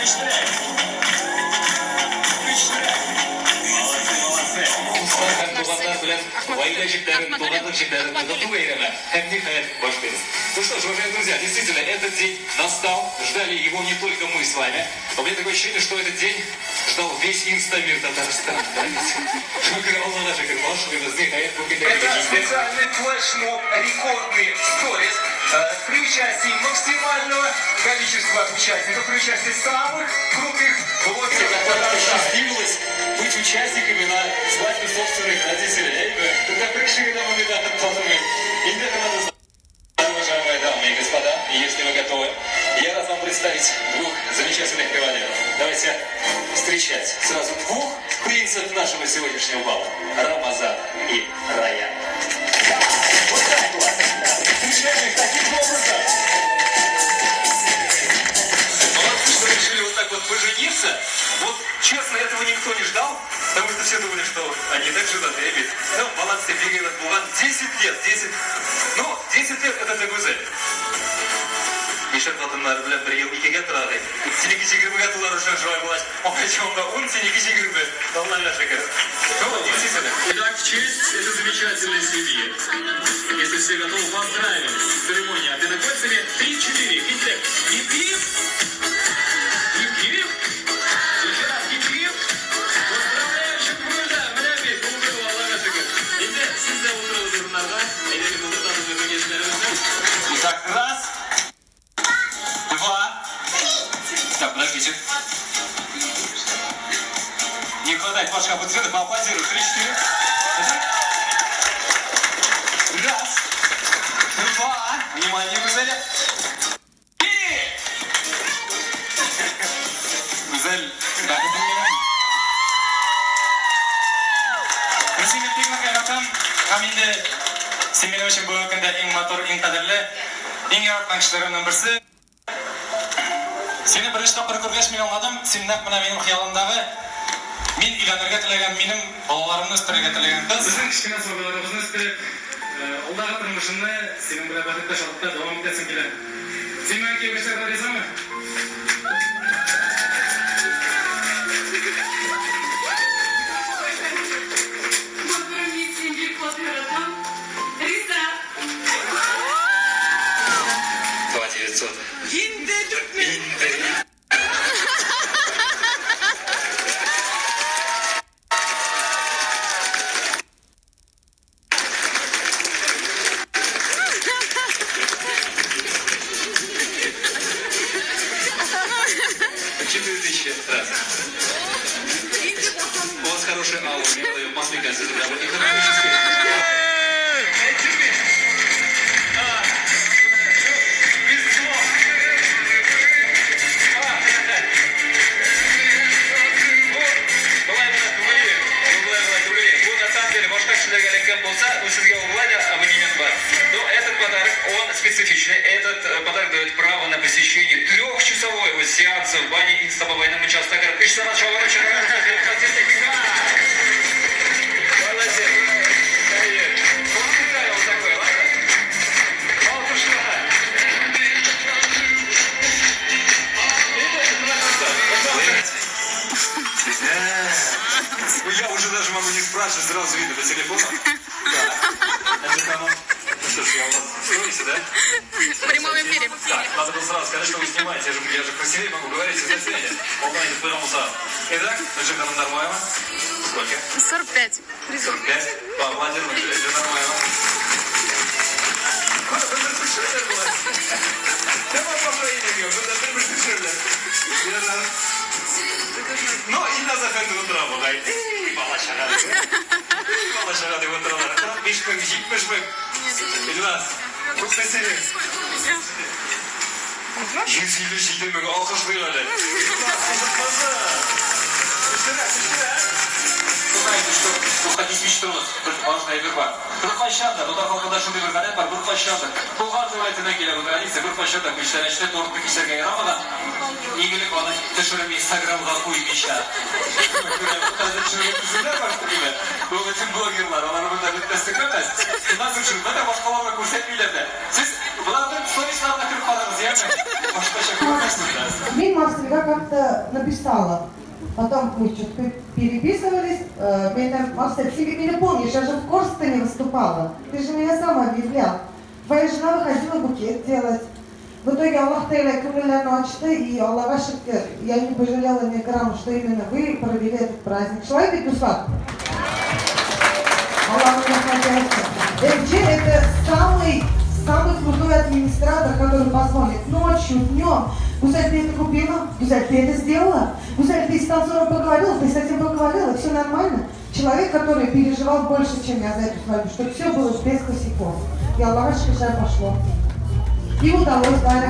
Ну что ж, уважаемые друзья, действительно, этот день настал. Ждали его не только мы с вами. У меня такое ощущение, что этот день ждал весь инстамир Татарстана. Это специальный флешмоб, рекордный сторис при участии максимального количества участников, при участии самых крутых блогеров. Счастливилось быть участниками на свадьбе собственных родителей. Когда пришли на момент подумать, и это надо знать. Уважаемые дамы и господа, если вы готовы, я рад вам представить двух замечательных кавалеров. Давайте встречать сразу двух принцев нашего сегодняшнего бала. Рамазан и Раян. Вот так вот. Встречаем их таким образом. Молодцы, что решили вот так вот пожениться. Вот, честно, этого никто не ждал, потому что все думали, что они так женаты, ребят. Ну, молодцы, бегали от Булган. 10 лет. Ну, 10 лет это для Гузель. Ишек қатындар белән бер ел икегә торады. Синеке 20-гә тулар өчен шулай булгач, апачымда 10, синеке 20. Аллаһка шөкер. Ну, действительно. Итак, в честь этой замечательной семьи, если все готовы, поздравим. Церемония обмена кольцами 3-4. Итак, Ипиев. Еще раз Ипиев. Поздравляем, Шукмурда. Мәрәбит, булды Аллаһка шөкер. Инде сиздә утырыгыз урыннарда. Әйдәгез булды гәзитләребезне. Итак, раз. Так, подождите. Не хватает ваших аплодисментов, поаплодируем. 3-4. Раз. Два. Внимание, Гузеля. И... Гузель, как это мне? Рәсиметтек мәкәмәкәм, һәм инде син минем өчен бу көндә иң матур, иң кадерле, иң яраткан кешеләрнең берсе. Сені бірінші тапқыр көргеш мен аңладым, сен нәп мына менің қиялымдағы мен үйләнергә теләгән, минем балаларымны үстерергә теләгән кыз. Біздің кішкене сабайларымызны үстеріп, алдағы тұрмышымны сенің бір бақытты шалықта давам етесің келе. Сен мені күйеуге шығарда ризамы? У вас хорошая аура, масло газа, специфичный. Этот подарок дает право на посещение 3-часового сеанса в бане инстабабайном участке. Пишется начало вечера. Молодец. Вот такой, ладно? Вот уж Я уже даже могу не спрашивать, сразу видно по телефону. Да. Ну что ж, я у вас в сторис, да? В прямом эфире. Так, надо было сразу сказать, что вы снимаете. Я же красивее могу говорить, из-за связи. Полнайте прямо сразу. Итак, Жена Нормаева. Сколько? 45. 45. Поаплодируем Жена Нормаева. Давай повторим ее, мы даже пришли. Ну, и на заходу утра будай. Балашарады утраlar. 45 bin, 70 bin. Elmas, bu mesele. 157 bin alkış veriyorlar. Знаете, что уходить мечталось, важная верба. Бурфащанда, туда халкадашынды верганет бар, бурфащанда. Булгар дивайтына келе bu граница, бурфащанда мечталачты торт кисерге ярамадан. Игілік оны Şöyle bir Instagram'a koymayacağım. Hazır şöyle kızına başlıyor. Bu bütün bloggerlar, onlar burada bir desteklemez. Nasıl çünkü ben de başkalarına kursetmeyle de. Siz bunlardan sonuçlarına kırıp alırız ya mı? Başka şey kurmazsınız biraz. Мимо всегда как-то написала. Потом мы что-то переписывались. Ты меня помнишь, я же в Корстене выступала. Ты же меня сам объявлял. Твоя жена выходила букет делать. В итоге Аллах Тейля крылья ночи, и Аллаха шикер. Я не пожалела ни грамма, что именно вы провели этот праздник. Шла и свадьбу. Аллах это самый крутой администратор, который позвонит ночью, днем. Гузель, ты это купила? Гузель, ты это сделала? Гузель, ты с танцором поговорила? Ты с этим поговорила? Все нормально? Человек, который переживал больше, чем я за эту свадьбу, чтобы все было без косяков. И Аллах шикер пошло. И удалось, да,